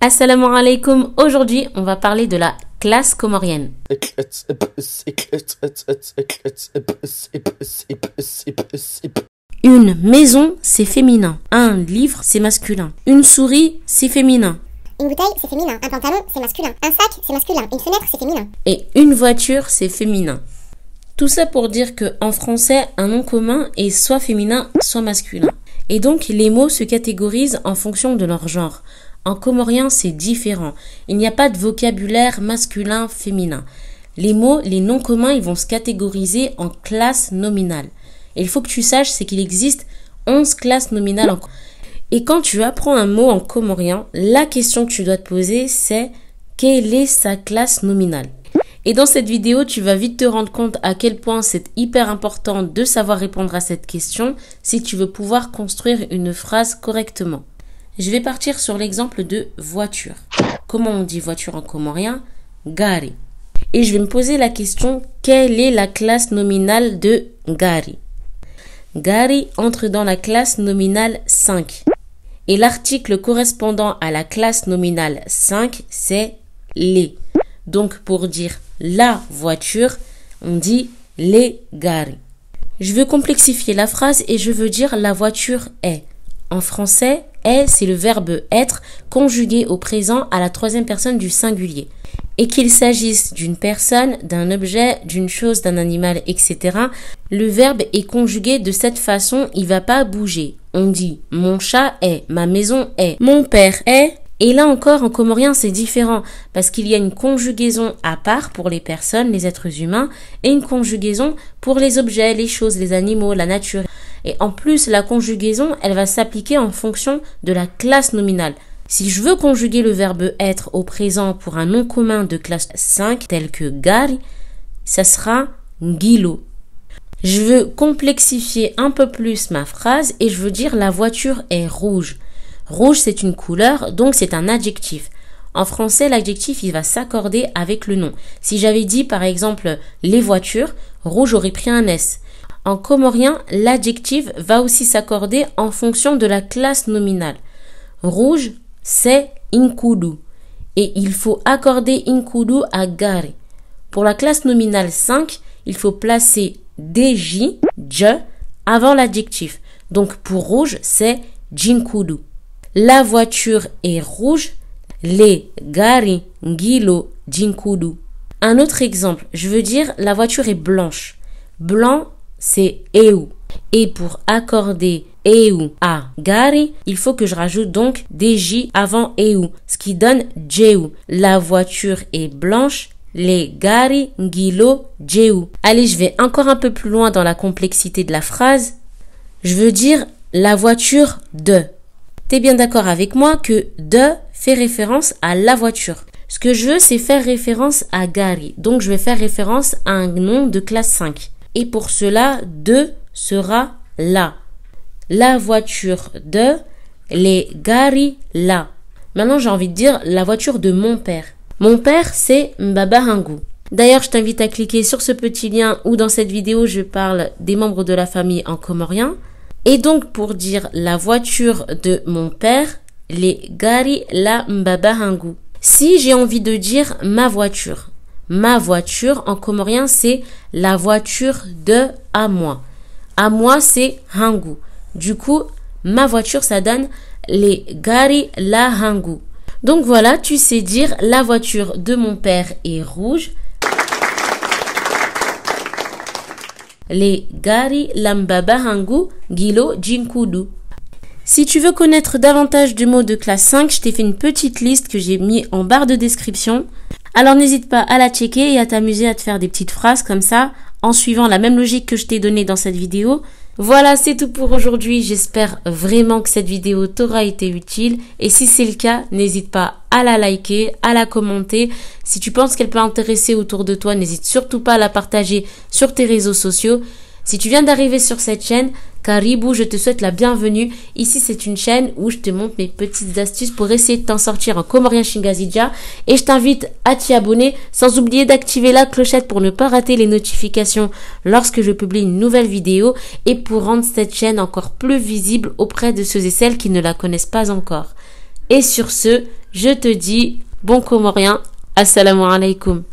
Assalamu alaikum. Aujourd'hui, on va parler de la classe comorienne. Une maison, c'est féminin. Un livre, c'est masculin. Une souris, c'est féminin. Une bouteille, c'est féminin. Un pantalon, c'est masculin. Un sac, c'est masculin. Une fenêtre, c'est féminin. Et une voiture, c'est féminin. Tout ça pour dire qu'en français, un nom commun est soit féminin, soit masculin. Et donc, les mots se catégorisent en fonction de leur genre. En comorien, c'est différent. Il n'y a pas de vocabulaire masculin, féminin. Les mots, les noms communs, ils vont se catégoriser en classes nominales. Et il faut que tu saches, c'est qu'il existe 11 classes nominales. Et quand tu apprends un mot en comorien, la question que tu dois te poser, c'est quelle est sa classe nominale? Et dans cette vidéo, tu vas vite te rendre compte à quel point c'est hyper important de savoir répondre à cette question si tu veux pouvoir construire une phrase correctement. Je vais partir sur l'exemple de voiture. Comment on dit voiture en comorien? Gari. Et je vais me poser la question, quelle est la classe nominale de gari? Gari entre dans la classe nominale 5. Et l'article correspondant à la classe nominale 5, c'est les. Donc pour dire la voiture, on dit les gari. Je veux complexifier la phrase et je veux dire la voiture est. En français, est, c'est le verbe être conjugué au présent à la troisième personne du singulier. Et qu'il s'agisse d'une personne, d'un objet, d'une chose, d'un animal, etc., le verbe est conjugué de cette façon, il va pas bouger. On dit mon chat est, ma maison est, mon père est. Et là encore, en comorien, c'est différent parce qu'il y a une conjugaison à part pour les personnes, les êtres humains, et une conjugaison pour les objets, les choses, les animaux, la nature. Et en plus, la conjugaison, elle va s'appliquer en fonction de la classe nominale. Si je veux conjuguer le verbe être au présent pour un nom commun de classe 5, tel que gari, ça sera ngilo. Je veux complexifier un peu plus ma phrase et je veux dire la voiture est rouge. Rouge, c'est une couleur, donc c'est un adjectif. En français, l'adjectif, il va s'accorder avec le nom. Si j'avais dit, par exemple, les voitures, rouge aurait pris un S. En comorien, l'adjectif va aussi s'accorder en fonction de la classe nominale. Rouge, c'est inkudu. Et il faut accorder inkudu à gari. Pour la classe nominale 5, il faut placer DJ, je, avant l'adjectif. Donc pour rouge, c'est jinkudu. La voiture est rouge, les gari ngilo jinkudu. Un autre exemple, je veux dire la voiture est blanche. Blanc, c'est eu. Et pour accorder eu à gari, il faut que je rajoute donc DJ avant eu, ce qui donne jeu. La voiture est blanche, les gari ngilo jeu. Allez, je vais encore un peu plus loin dans la complexité de la phrase. Je veux dire la voiture de. T'es bien d'accord avec moi que de fait référence à la voiture. Ce que je veux, c'est faire référence à gari. Donc, je vais faire référence à un nom de classe 5. Et pour cela, de sera la. La voiture de, les gari la. Maintenant, j'ai envie de dire la voiture de mon père. Mon père, c'est Mbaba Hangou. D'ailleurs, je t'invite à cliquer sur ce petit lien où dans cette vidéo, je parle des membres de la famille en comorien. Et donc, pour dire la voiture de mon père, les gari la Mbaba Hangou. Si j'ai envie de dire ma voiture en comorien, c'est la voiture de à moi. À moi, c'est Hangou. Du coup, ma voiture, ça donne les gari la Hangou. Donc voilà, tu sais dire la voiture de mon père est rouge. Les gari la Mbaba Hangou gilo jinkudu. Si tu veux connaître davantage de mots de classe 5, je t'ai fait une petite liste que j'ai mis en barre de description. Alors n'hésite pas à la checker et à t'amuser à te faire des petites phrases comme ça, en suivant la même logique que je t'ai donnée dans cette vidéo. Voilà, c'est tout pour aujourd'hui. J'espère vraiment que cette vidéo t'aura été utile. Et si c'est le cas, n'hésite pas à la liker, à la commenter. Si tu penses qu'elle peut intéresser autour de toi, n'hésite surtout pas à la partager sur tes réseaux sociaux. Si tu viens d'arriver sur cette chaîne, Karibou, je te souhaite la bienvenue. Ici, c'est une chaîne où je te montre mes petites astuces pour essayer de t'en sortir en comorien Shingazija. Et je t'invite à t'y abonner, sans oublier d'activer la clochette pour ne pas rater les notifications lorsque je publie une nouvelle vidéo et pour rendre cette chaîne encore plus visible auprès de ceux et celles qui ne la connaissent pas encore. Et sur ce, Je te dis bon comorien, assalamu alaikum.